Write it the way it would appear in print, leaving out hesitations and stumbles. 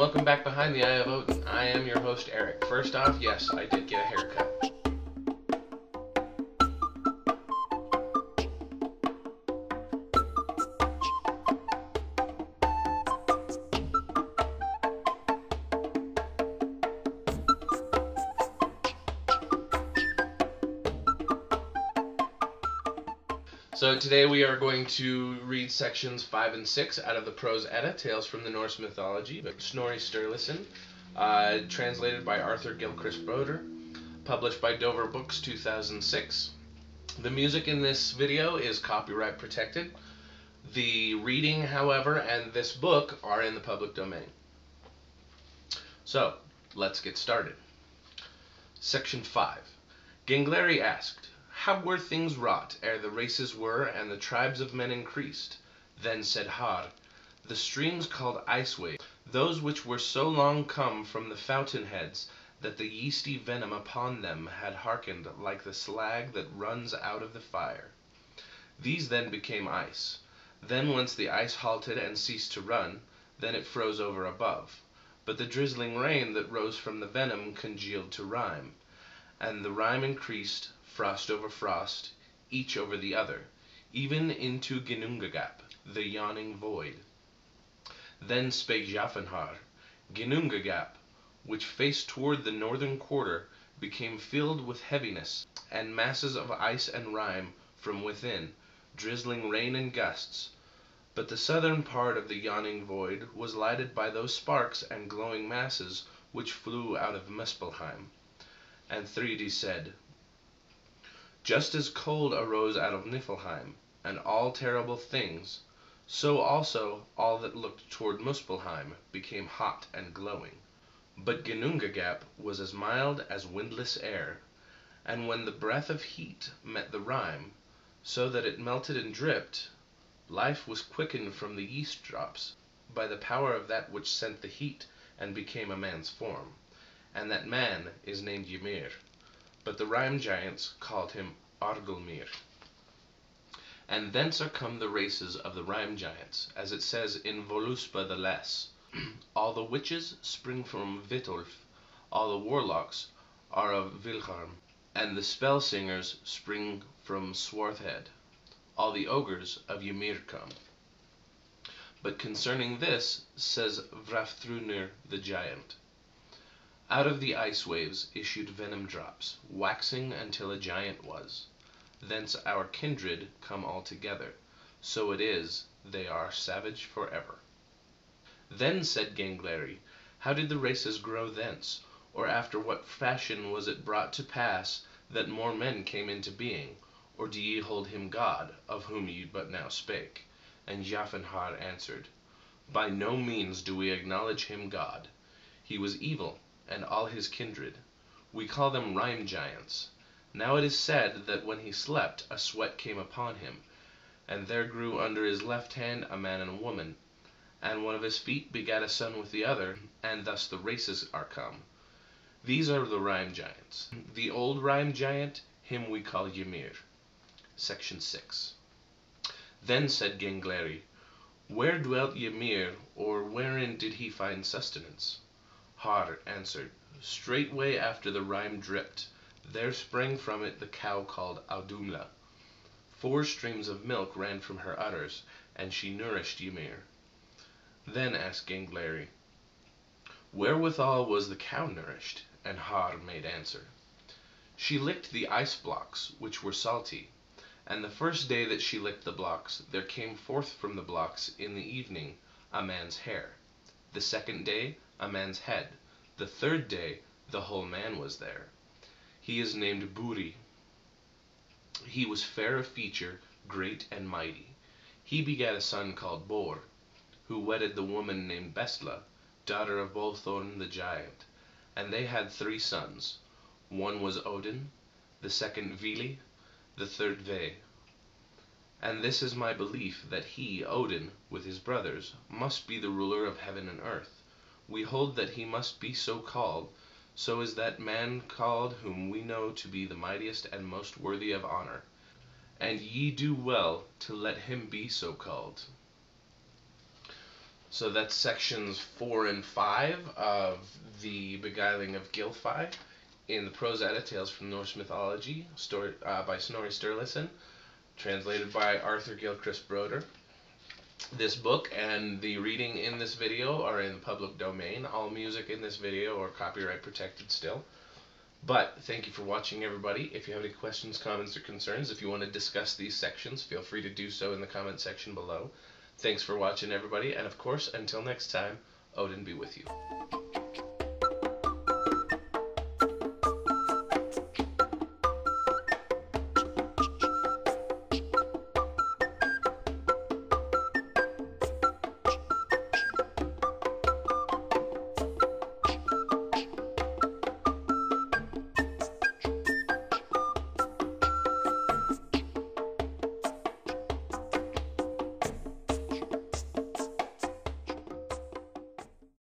welcome back behind the Eye of Odin. I am your host, Eric. First off, yes, I did get a haircut. So today we are going to read sections 5 and 6 out of the Prose Edda, Tales from the Norse Mythology, by Snorri Sturluson, translated by Arthur Gilchrist Broder, published by Dover Books 2006. The music in this video is copyright protected. The reading, however, and this book are in the public domain. So, let's get started. Section 5. Gangleri asked, "How were things wrought ere the races were, and the tribes of men increased?" Then said Har, "The streams called ice waves, those which were so long come from the fountain heads, that the yeasty venom upon them had hearkened like the slag that runs out of the fire. These then became ice. Then once the ice halted and ceased to run, then it froze over above. But the drizzling rain that rose from the venom congealed to rime, and the rime increased, frost over frost, each over the other, even into Ginnungagap, the yawning void. Then spake Jafnhar, Ginnungagap, which faced toward the northern quarter, became filled with heaviness, and masses of ice and rime from within, drizzling rain and gusts. But the southern part of the yawning void was lighted by those sparks and glowing masses which flew out of Muspelheim." And Thridi said, "Just as cold arose out of Niflheim, and all terrible things, so also all that looked toward Muspelheim became hot and glowing. But Ginnungagap was as mild as windless air, and when the breath of heat met the rime, so that it melted and dripped, life was quickened from the yeast drops by the power of that which sent the heat and became a man's form, and that man is named Ymir. But the rime giants called him Argulmir. And thence are come the races of the rime giants, as it says in Voluspa the Less. All the witches spring from Vitolf, all the warlocks are of Vilharm, and the spell singers spring from Swarthead. All the ogres of Ymir come. But concerning this, says Vrafþrunir the giant, out of the ice waves issued venom drops, waxing until a giant was. Thence our kindred come all together. So it is, they are savage forever." Then said Gangleri, "How did the races grow thence? Or after what fashion was it brought to pass that more men came into being? Or do ye hold him God, of whom ye but now spake?" And Jafnhar answered, "By no means do we acknowledge him God. He was evil, and all his kindred. We call them rime giants. Now it is said that when he slept a sweat came upon him, and there grew under his left hand a man and a woman, and one of his feet begat a son with the other, and thus the races are come. These are the rime giants. The old rime giant, him we call Ymir." Section 6. Then said Gangleri, "Where dwelt Ymir, or wherein did he find sustenance?" Har answered, "Straightway after the rime dripped, there sprang from it the cow called Audumla. 4 streams of milk ran from her udders, and she nourished Ymir." Then asked Gangleri, "Wherewithal was the cow nourished?" And Har made answer, "She licked the ice blocks, which were salty. And the first day that she licked the blocks, there came forth from the blocks in the evening a man's hair. The second day, a man's head. The third day, the whole man was there. He is named Buri. He was fair of feature, great and mighty. He begat a son called Bor, who wedded the woman named Bestla, daughter of Bolthorn the giant. And they had 3 sons. One was Odin, the second Vili, the third Ve. And this is my belief, that he, Odin, with his brothers, must be the ruler of heaven and earth. We hold that he must be so called. So is that man called whom we know to be the mightiest and most worthy of honor. And ye do well to let him be so called." So that's sections 4 and 5 of the Beguiling of Gylfi in the Prose Edda, Tales from Norse Mythology, story by Snorri Sturluson, translated by Arthur Gilchrist Broder. This book and the reading in this video are in the public domain. All music in this video are copyright protected still. But thank you for watching, everybody. If you have any questions, comments, or concerns, if you want to discuss these sections, feel free to do so in the comment section below. Thanks for watching, everybody, and of course, until next time, Odin be with you.